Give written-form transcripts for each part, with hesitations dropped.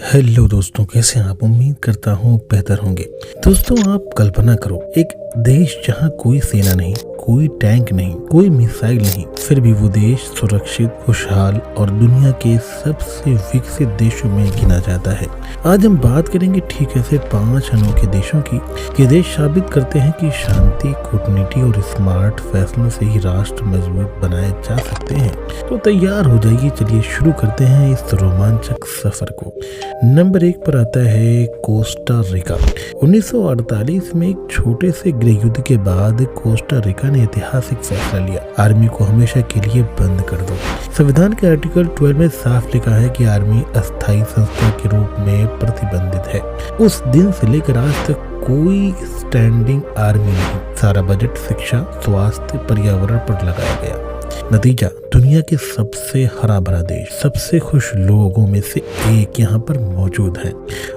Hello दोस्तों, कैसे हैं आप। उम्मीद करता हूँ बेहतर होंगे। दोस्तों, आप कल्पना करो एक देश जहाँ कोई सेना नहीं, कोई टैंक नहीं, कोई मिसाइल नहीं, फिर भी वो देश सुरक्षित, खुशहाल और दुनिया के सबसे विकसित देशों में गिना जाता है। आज हम बात करेंगे ठीक ऐसे 5 अनोखे देशों की कि देश साबित करते हैं कि शांति, कूटनीति और स्मार्ट फैसलों से ही राष्ट्र मजबूत बनाए जा सकते हैं। तो तैयार हो जाइए, चलिए शुरू करते हैं इस रोमांचक सफर को। नंबर 1 पर आता है कोस्टा रिका। 1948 में एक छोटे से गृह युद्ध के बाद कोस्टा रिका ने ऐतिहासिक फैसला लिया, आर्मी को हमेशा के लिए बंद कर दो। संविधान के आर्टिकल 12 में साफ लिखा है कि आर्मी अस्थायी संस्था के रूप में प्रतिबंधित है। उस दिन से लेकर आज तक कोई स्टैंडिंग आर्मी नहीं। सारा बजट शिक्षा, स्वास्थ्य, पर्यावरण पर लगाया गया। नतीजा, दुनिया के सबसे हरा भरा देश, सबसे खुश लोगों में से एक यहाँ पर मौजूद है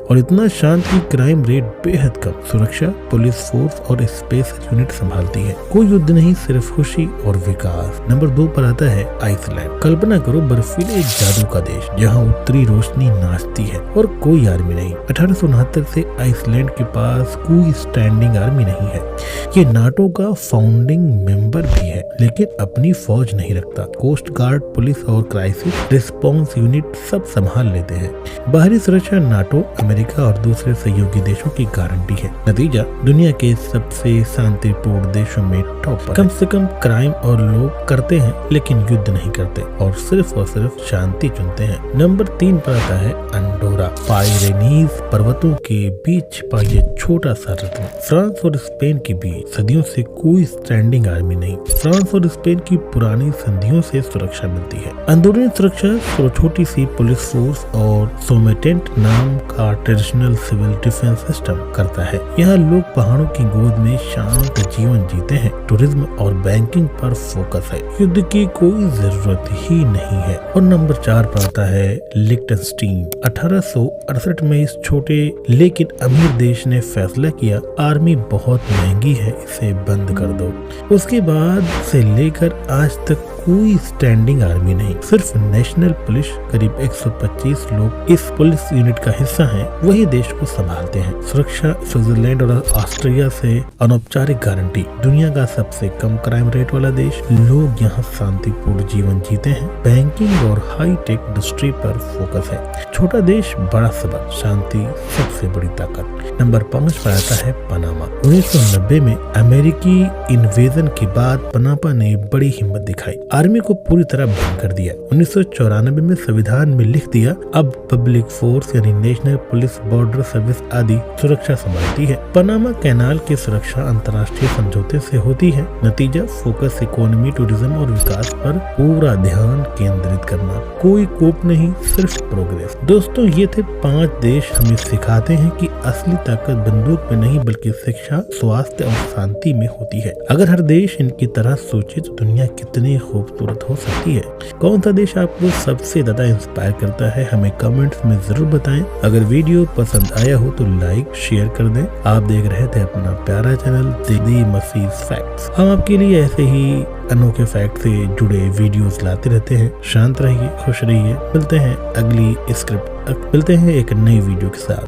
और इतना शांत कि क्राइम रेट बेहद कम। सुरक्षा, पुलिस फोर्स और स्पेस यूनिट संभालती है। कोई युद्ध नहीं, सिर्फ खुशी और विकास। नंबर 2 पर आता है आइसलैंड। कल्पना करो बर्फीले एक जादू का देश जहाँ उत्तरी रोशनी नाचती है और कोई आर्मी नहीं। 1869 से आइसलैंड के पास कोई स्टैंडिंग आर्मी नहीं है। ये नाटो का फाउंडिंग मेंबर भी है, लेकिन अपनी फौज नहीं रखता। कोस्ट गार्ड, पुलिस और क्राइसिस रिस्पांस यूनिट सब संभाल लेते हैं। बाहरी सुरक्षा नाटो, अमेरिका और दूसरे सहयोगी देशों की गारंटी है। नतीजा, दुनिया के सबसे शांतिपूर्ण देशों में टॉप पर। कम से कम क्राइम और लोग करते हैं लेकिन युद्ध नहीं करते और सिर्फ शांति चुनते हैं। नंबर 3 पर आता है अंडोरा। पाइरेनीज पर्वतों के बीच छिपा ये छोटा सा रत्न। फ्रांस और स्पेन के बीच सदियों से कोई स्टैंडिंग आर्मी नहीं। फ्रांस और स्पेन की पुरानी संधियों से सुरक्षा मिलती है। अंदरूनी सुरक्षा छोटी सी पुलिस फोर्स और सोमेटेंट नाम का ट्रेडिशनल सिविल डिफेंस सिस्टम करता है। यहाँ लोग पहाड़ों की गोद में शांत जीवन जीते हैं। टूरिज्म और बैंकिंग पर फोकस है। युद्ध की कोई जरूरत ही नहीं है। और नंबर 4 पर आता है लिechtenstein। 1868 में इस छोटे लेकिन अमीर देश ने फैसला किया, आर्मी बहुत महंगी है, इसे बंद कर दो। उसके बाद से लेकर आज तक कोई स्टैंडिंग आर्मी नहीं, सिर्फ नेशनल पुलिस। करीब 125 लोग इस पुलिस यूनिट का हिस्सा हैं, वही देश को संभालते हैं। सुरक्षा स्विट्जरलैंड और ऑस्ट्रिया से अनौपचारिक गारंटी। दुनिया का सबसे कम क्राइम रेट वाला देश। लोग यहाँ शांतिपूर्ण जीवन जीते हैं। बैंकिंग और हाई टेक इंडस्ट्री पर फोकस है। छोटा देश, बड़ा सबक। शांति सबसे बड़ी ताकत। नंबर 5 पर आता है पनामा। 1990 में अमेरिकी इन्वेजन के बाद पनामा ने बड़ी हिम्मत दिखाई, आर्मी को पूरी तरह बंद कर दिया। 1994 में संविधान में लिख दिया, अब पब्लिक फोर्स यानी नेशनल पुलिस, बॉर्डर सर्विस आदि सुरक्षा संभालती है। पनामा कैनाल की सुरक्षा अंतर्राष्ट्रीय समझौते से होती है। नतीजा, फोकस इकोनॉमी, टूरिज्म और विकास पर पूरा ध्यान केंद्रित करना। कोई कोप नहीं, सिर्फ प्रोग्रेस। दोस्तों, ये थे 5 देश हमें सिखाते हैं कि असली ताकत बंदूक में नहीं बल्कि शिक्षा, स्वास्थ्य और शांति में होती है। अगर हर देश इनकी तरह सोचे तो दुनिया कितनी खूबसूरत हो सकती है। कौन सा देश आपको सबसे ज्यादा इंस्पायर करता है, हमें कमेंट्स में जरूर बताएं। अगर वीडियो पसंद आया हो तो लाइक शेयर कर दें। आप देख रहे थे अपना प्यारा चैनल दी मसीह फैक्ट्स। हम आपके लिए ऐसे ही अनोखे फैक्ट से जुड़े वीडियोस लाते रहते हैं। शांत रहिए, खुश रहिए। मिलते हैं अगली स्क्रिप्ट, मिलते हैं एक नई वीडियो के साथ।